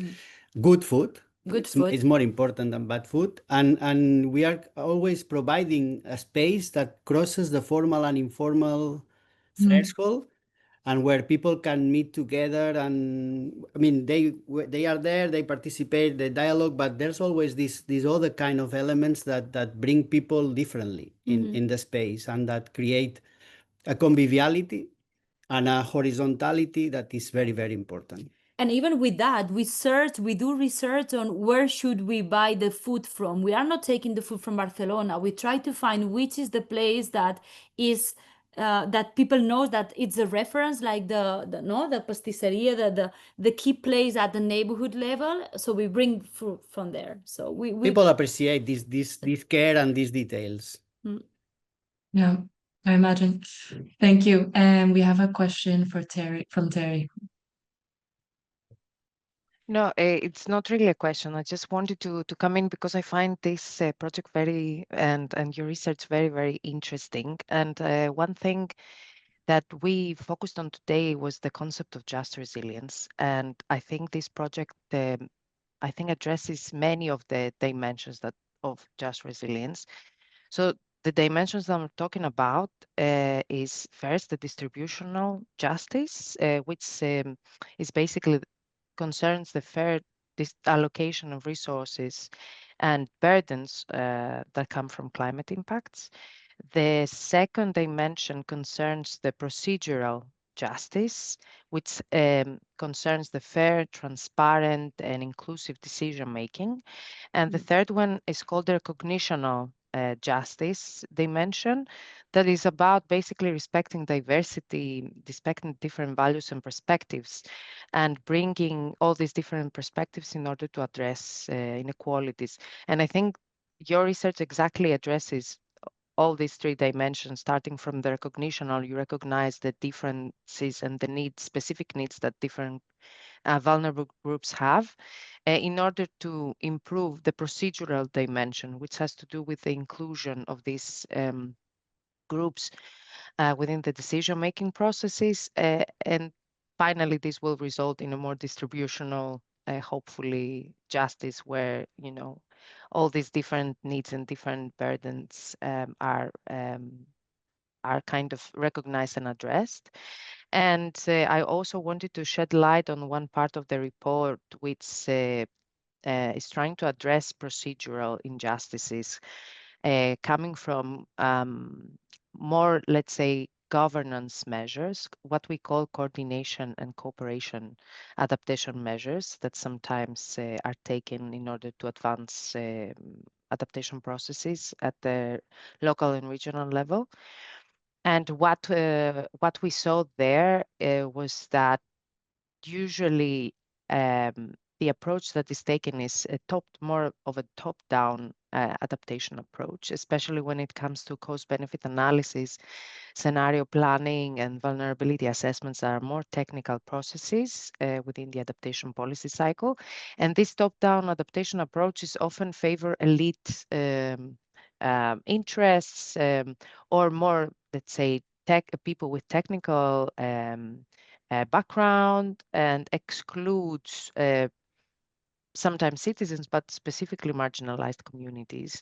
Good food. It's more important than bad food. And we are always providing a space that crosses the formal and informal threshold, and where people can meet together. And I mean, they are there, they participate, they dialogue, but there's always these other kind of elements that bring people differently in the space, and that create a conviviality and a horizontality that is very, very important. And even with that, we do research on where should we buy the food from. We are not taking the food from Barcelona. We try to find which is the place that is that people know that it's a reference, like the pastisseria, the key place at the neighborhood level. So we bring food from there. So we people appreciate this care and these details. Yeah, I imagine. Thank you. And we have a question for Terry, from Terry. No, it's not really a question. I just wanted to come in because I find this project very and your research very, very interesting. And one thing that we focused on today was the concept of just resilience. And I think this project, I think, addresses many of the dimensions that of just resilience. So the dimensions that I'm talking about is first the distributional justice, which is basically concerns the fair allocation of resources and burdens that come from climate impacts. The second dimension concerns the procedural justice, which concerns the fair, transparent, and inclusive decision making. And the third one is called the recognitional justice dimension, that is about basically respecting diversity, respecting different values and perspectives, and bringing all these different perspectives in order to address inequalities. And I think your research exactly addresses all these three dimensions, starting from the recognitional. You recognize the differences and the needs, specific needs that different vulnerable groups have in order to improve the procedural dimension, which has to do with the inclusion of these groups within the decision-making processes. And finally, this will result in a more distributional, hopefully, justice where, you know, all these different needs and different burdens are kind of recognized and addressed. And I also wanted to shed light on one part of the report, which is trying to address procedural injustices coming from more, let's say, governance measures, what we call coordination and cooperation adaptation measures that sometimes are taken in order to advance adaptation processes at the local and regional level. And what we saw there was that usually the approach that is taken is more of a top-down adaptation approach, especially when it comes to cost-benefit analysis, scenario planning, and vulnerability assessments that are more technical processes within the adaptation policy cycle. And this top-down adaptation approaches often favor elite interests or more, let's say, people with technical background, and excludes sometimes citizens, but specifically marginalized communities.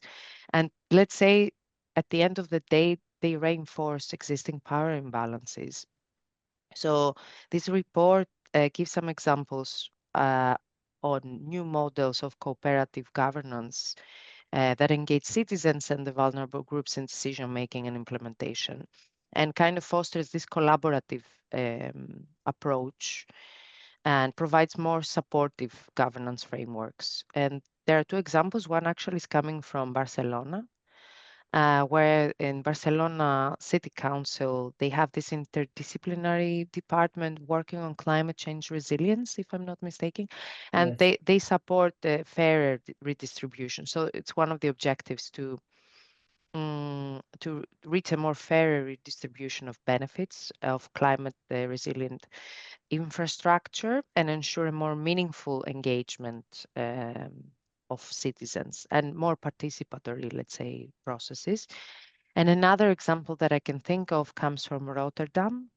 And let's say at the end of the day, they reinforce existing power imbalances. So this report gives some examples on new models of cooperative governance that engage citizens and the vulnerable groups in decision-making and implementation, and kind of fosters this collaborative approach and provides more supportive governance frameworks. And there are two examples. One actually is coming from Barcelona, where in Barcelona City Council, they have this interdisciplinary department working on climate change resilience, if I'm not mistaken, and Yes. they support the fairer redistribution. So it's one of the objectives to reach a more fairer redistribution of benefits of climate resilient infrastructure and ensure a more meaningful engagement of citizens and more participatory, let's say, processes. And another example that I can think of comes from Rotterdam.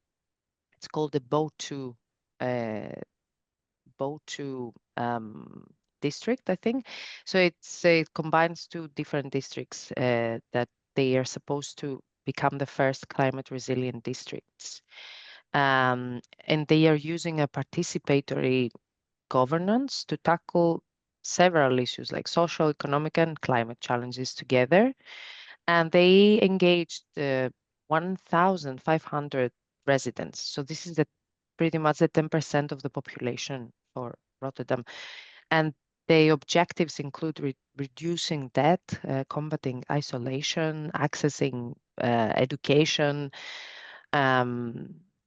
It's called the Botu district, I think. So it combines two different districts that they are supposed to become the first climate resilient districts. And they are using a participatory governance to tackle several issues like social, economic, and climate challenges together. And they engaged 1,500 residents. So this is pretty much the 10% of the population for Rotterdam. And the objectives include reducing debt, combating isolation, accessing education.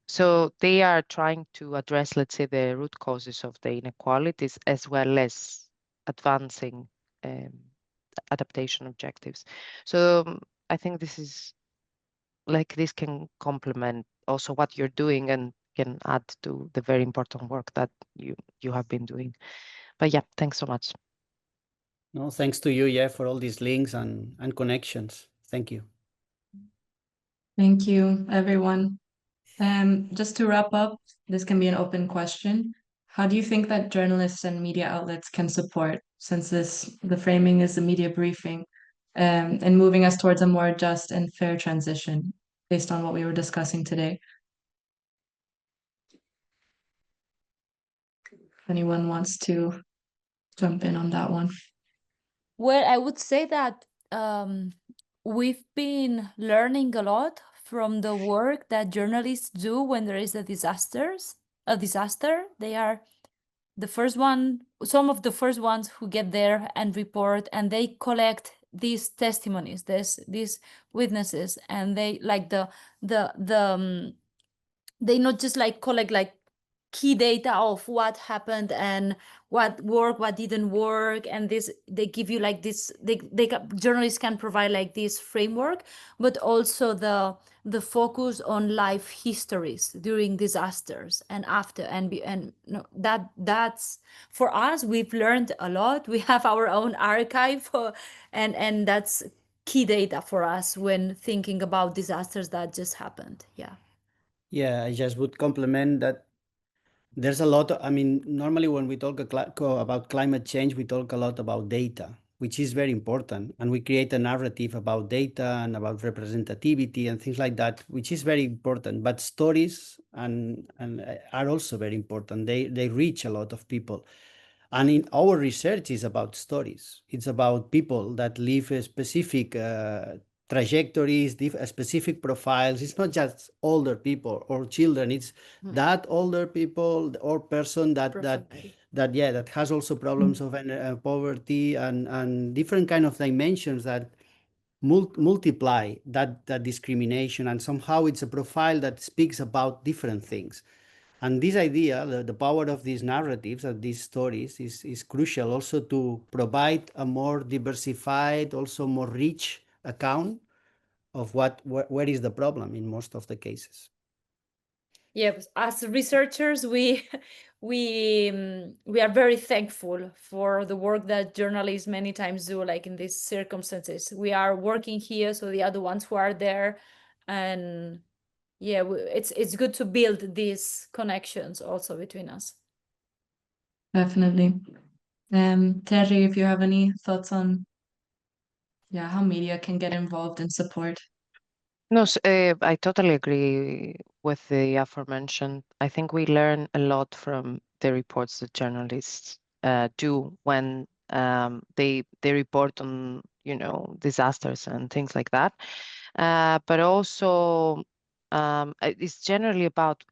So they are trying to address, let's say, the root causes of the inequalities, as well as advancing adaptation objectives. So I think this is this can complement also what you're doing and can add to the very important work that you have been doing. But yeah, thanks so much. No, thanks to you, yeah, for all these links and connections. Thank you. Thank you, everyone. Just to wrap up, this can be an open question. How do you think that journalists and media outlets can support, since the framing is a media briefing, and moving us towards a more just and fair transition based on what we were discussing today? If anyone wants to jump in on that one. Well, I would say that we've been learning a lot from the work that journalists do when there is a disaster. They are the first one, some of the first ones who get there and report, and they collect these testimonies, these witnesses, and they like they not just like collect like key data of what happened and what worked, what didn't work, and this they give you like this. Journalists can provide like this framework, but also the focus on life histories during disasters and after, and no, that's for us. We've learned a lot. We have our own archive, and that's key data for us when thinking about disasters that just happened. Yeah. Yeah, I just would complement that there's a lot of, I mean, normally when we talk about climate change, we talk a lot about data, which is very important. And we create a narrative about data and about representativity and things like that, which is very important. But stories and are also very important. They reach a lot of people. And in our research is about stories. It's about people that live a specific trajectories, specific profiles. It's not just older people or children. It's that older people or person that has also problems of poverty and different kind of dimensions that multiply that discrimination. And somehow it's a profile that speaks about different things. And this idea, the power of these narratives, of these stories, is crucial also to provide a more diversified, also more rich account of where is the problem in most of the cases. Yeah, as researchers, we are very thankful for the work that journalists many times do, like in these circumstances. We are working here, so the other ones who are there, and yeah, it's good to build these connections also between us. Definitely. Terry, if you have any thoughts on how media can get involved and support. No, I totally agree with the aforementioned. I think we learn a lot from the reports that journalists do when they report on, disasters and things like that. But also, it's generally about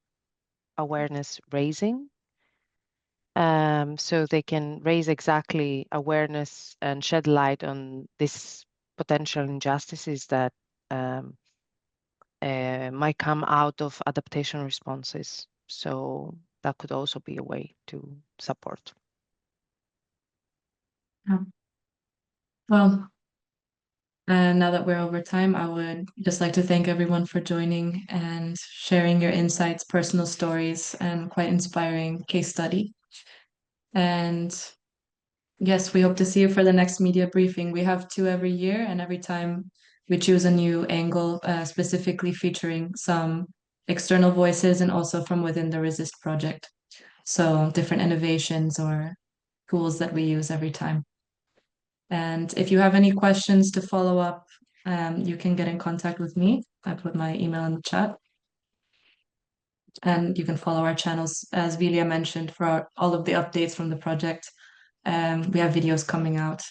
awareness raising. So they can raise exactly awareness and shed light on these potential injustices that might come out of adaptation responses. So that could also be a way to support. Well, now that we're over time, I would just like to thank everyone for joining and sharing your insights, personal stories, and quite inspiring case study. And yes, we hope to see you for the next media briefing. We have 2 every year, and every time we choose a new angle, specifically featuring some external voices and also from within the Resist project. So different innovations or tools that we use every time. And if you have any questions to follow up, you can get in contact with me. I put my email in the chat. And you can follow our channels, as Vilija mentioned, for all of the updates from the project. We have videos coming out.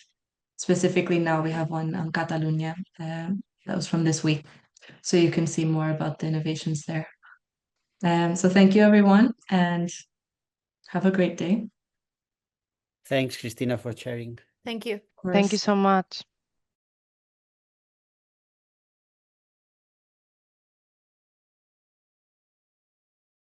Specifically now we have one on Catalonia that was from this week. So you can see more about the innovations there. So thank you, everyone, and have a great day. Thanks, Christina, for sharing. Thank you. Thank you so much.